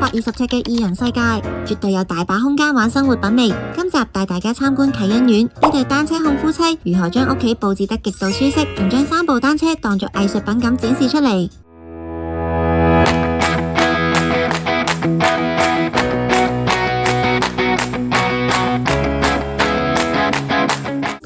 320尺嘅二人世界，絕對有大把空間玩生活品味。今集帶大家參觀啟欣苑，呢對單車控夫妻如何將屋企佈置得極度舒適，仲將3部單車當作藝術品咁展示出嚟。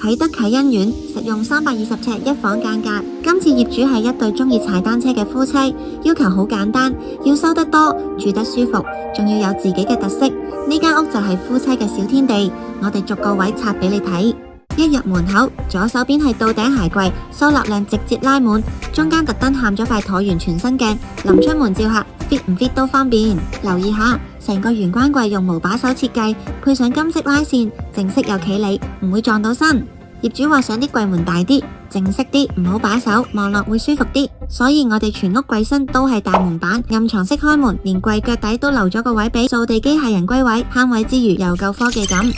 啟德啟欣苑實用320尺一房間隔，今次業主係一對中意踩單車嘅夫妻，要求好簡單，要收得多，住得舒服，仲要有自己嘅特色。呢間屋就係夫妻嘅小天地，我哋逐個位拆俾你睇。一入門口，左手邊係到頂鞋櫃，收納量直接拉滿，中間特登嵌咗塊橢圓全身鏡，臨出門照客 fit 唔 fit 都方便。留意下，成個玄關櫃用無把手設計，配上金色拉線，正式又企理，唔會撞到身。業主話想啲櫃門大啲，正式啲，唔好把手，望落會舒服啲。所以我哋全屋櫃身都係大門板，暗藏式開門，連櫃腳底都留咗個位俾掃地機械人歸位，慳位之餘又夠科技感。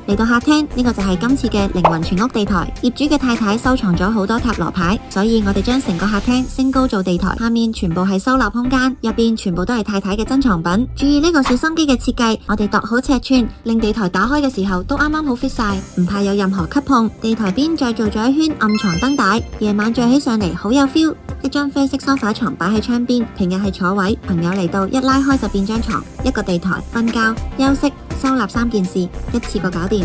嚟到客廳，呢個就係今次嘅靈魂全屋地台。業主嘅太太收藏咗好多塔羅牌，所以我哋將成個客廳升高做地台，下面全部係收納空間，入邊全部都係太太嘅珍藏品。注意呢個小心機嘅設計，我哋度好尺寸，令地台打開嘅時候都啱啱好 fit 晒，唔怕有任何磕碰。地台邊再做咗一圈暗藏燈帶，夜晚着起上嚟好有 feel。一張啡色梳化床擺喺窗邊，平日係坐位，朋友嚟到一拉開就變張床。一個地台，瞓覺、休息、收納3件事，一次過搞掂。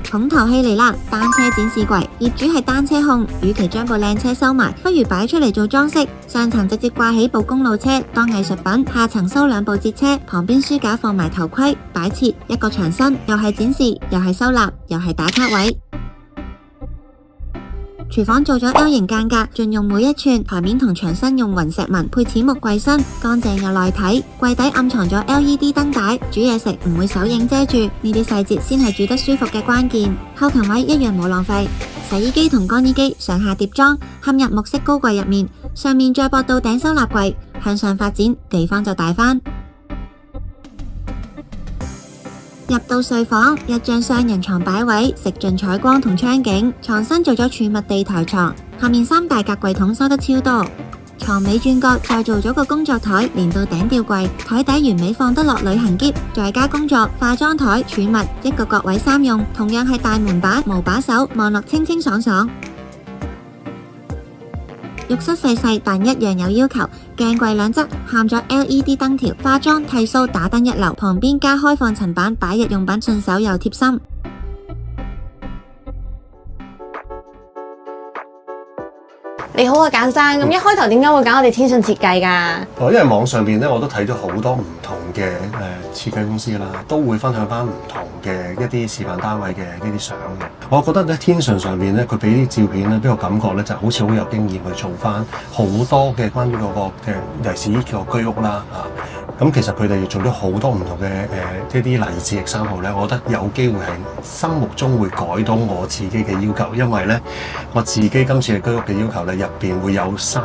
重頭戲嚟啦，單車展示櫃。業主係單車控，與其將部靚車收埋，不如擺出嚟做裝飾。上層直接掛起部公路車當藝術品，下層收2部節車，旁邊書架放埋頭盔，擺設一個牆身，又係展示，又係收納，又係打卡位。廚房做咗 L 型間隔，盡用每一寸，台面同牆身用雲石紋配淺木櫃身，乾淨又耐睇。櫃底暗藏咗 LED 燈帶，煮嘢食唔會手影遮住，呢啲細節先係煮得舒服嘅關鍵。後勤位一樣冇浪費，洗衣機同乾衣機上下疊裝，嵌入木色高櫃入面，上面再駁到頂收納櫃，向上發展，地方就大返。入到睡房，一張雙人床擺位，食盡採光同窗景。床身做咗儲物地台床，下面3大格櫃桶收得超多。床尾轉角再做咗個工作台，連到頂吊櫃，台底完美放得落旅行篋，再加工作、化妝台、儲物，一個角位3用，同樣係大門板，無把手，望落清清爽爽。浴室細細但一樣有要求，鏡櫃兩側嵌咗 LED 燈條，化妝、剃鬚、打燈一流，旁邊加開放層板擺日用品，順手又貼心。你好啊，簡生。咁一開頭點解會揀我哋天信設計㗎？因為網上邊咧，我都睇咗好多唔同嘅設計公司啦，都會分享翻唔同嘅一啲示範單位嘅呢啲相嘅。我覺得咧，天信上邊咧，佢俾啲照片咧，俾我感覺咧，就好似好有經驗去做翻好多嘅關於嗰個嘅尤其是呢個居屋啦咁其實佢哋做咗好多唔同嘅一啲勵志example咧，我覺得有機會係心目中會改到我自己嘅要求，因為咧我自己今次嘅居屋嘅要求咧，入邊會有3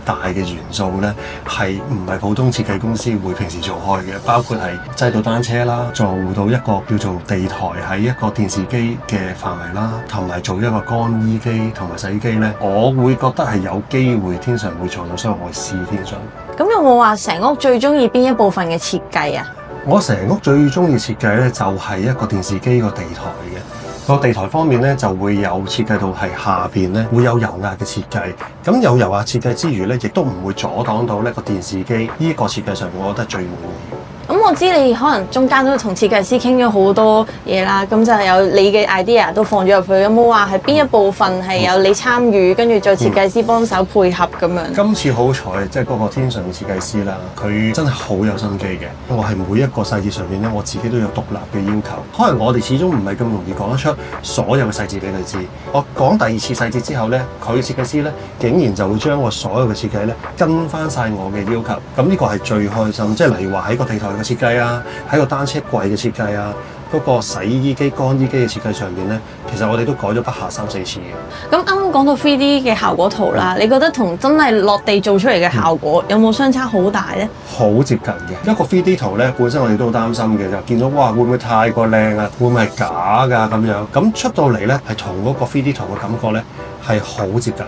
大嘅元素咧，係唔係普通設計公司會平時做開嘅，包括係擠到單車啦，做到一個叫做地台喺一個電視機嘅範圍啦，同埋做一個乾衣機同埋洗衣機咧，我會覺得係有機會天上會做到，所以我會試天上。咁有冇話成屋最中意邊一部分嘅設計啊？我成屋最中意設計咧，就係一個電視機個地台嘅。個地台方面咧，就會有設計到係下邊咧會有油壓嘅設計。咁有油壓設計之餘咧，亦都唔會阻擋到呢個電視機呢個設計上面，我覺得最滿意。咁我知你可能中間都同設計師傾咗好多嘢啦，咁就係有你嘅 idea 都放咗入去。有冇話係邊一部分係有你參與，跟住再設計師幫手配合咁樣？今次好彩，即係嗰個天上嘅設計師啦，佢真係好有心機嘅。我係每一個細節上面咧，我自己都有獨立嘅要求。可能我哋始終唔係咁容易講得出所有嘅細節俾佢知。我講第2次細節之後咧，佢設計師咧竟然就會將我所有嘅設計咧跟翻晒我嘅要求。咁呢個係最開心。即係例如話喺個地台嘅設計啊，喺個單車櫃嘅設計啊，嗰個洗衣機、乾衣機嘅設計上邊咧，其實我哋都改咗不下3、4次嘅。咁啱啱講到 3D 嘅效果圖啦，你覺得同真係落地做出嚟嘅效果有冇相差好大咧？好接近嘅一個 3D 圖咧，本身我哋都好擔心嘅，就見到哇會唔會太過靚啊？會唔會係假㗎咁樣？咁出到嚟咧係同嗰個 3D 圖嘅感覺咧係好接近。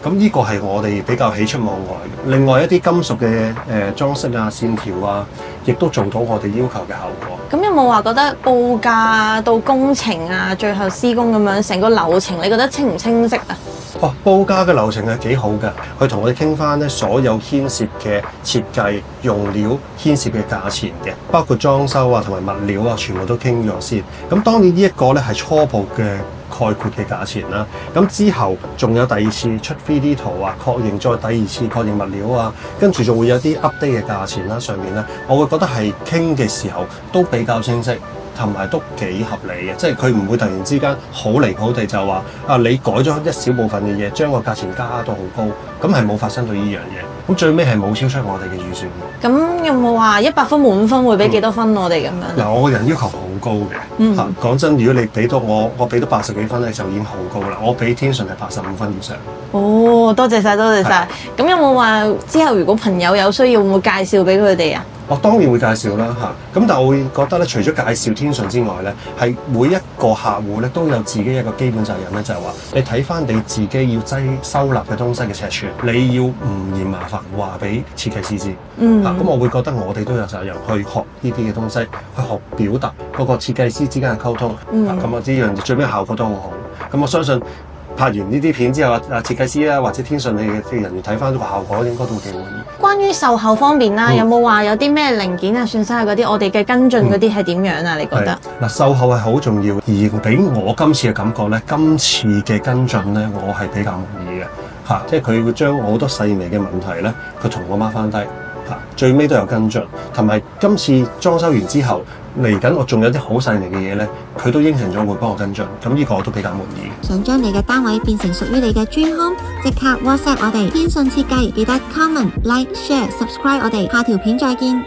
咁呢個係我哋比較喜出望外嘅。另外一啲金屬嘅裝飾啊、線條啊，亦都做到我哋要求嘅效果。咁有冇話覺得報價到工程啊，最後施工咁樣成個流程，你覺得清唔清晰啊？報價嘅流程係幾好嘅，佢同我哋傾翻咧所有牽涉嘅設計、用料牽涉嘅價錢嘅，包括裝修啊同埋物料啊，全部都傾咗先。咁當然呢一個咧係初步嘅概括嘅價錢啦。咁之後仲有第二次出 3D 圖啊，確認再第二次確認物料啊，跟住仲會有啲 update 嘅價錢啦。上面咧，我會覺得係傾嘅時候都比較清晰。同埋都幾合理嘅，即係佢唔會突然之間好離譜地就話你改咗一小部分嘅嘢，將個價錢加到好高，咁係冇發生到呢樣嘢。咁最尾係冇超出我哋嘅預算嘅。咁有冇話100分滿分會俾幾多分我哋咁樣？嗱，我個人要求好高嘅。講真，如果你俾到我俾到80幾分咧，就已經好高啦。我俾天順係85分以上。哦，多謝晒，多謝晒。咁有冇話之後如果朋友有需要，會唔會介紹俾佢哋啊？我當然會介紹啦嚇，咁但係我會覺得咧，除咗介紹天順之外咧，係每一個客戶咧都有自己一個基本責任咧，就係話你睇翻你自己要收納嘅東西嘅尺寸，你要唔嫌麻煩話俾設計師知。咁我會覺得我哋都有責任去學呢啲嘅東西，去學表達嗰個設計師之間嘅溝通。咁我呢樣最尾效果都好好。咁我相信拍完呢啲片之後，設計師或者天順你嘅人員睇翻呢個效果，應該都會幾滿意。關於售後方面啦，有冇話有啲咩零件啊、損失啊嗰啲，我哋嘅跟進嗰啲係點樣啊？你覺得？嗱，售後係好重要，而俾我今次嘅感覺咧，今次嘅跟進咧，我係比較滿意嘅即係佢會將好多細微嘅問題咧，佢同我 mark 翻低最尾都有跟進，同埋今次裝修完之後。嚟緊，我仲有啲好細微嘅嘢咧，佢都應承咗會幫我跟進，咁呢個我都比較滿意。想將你嘅單位變成屬於你嘅專 home， 即刻 WhatsApp 我哋天順設計，記得 comment、like、share、subscribe 我哋，下條片再見。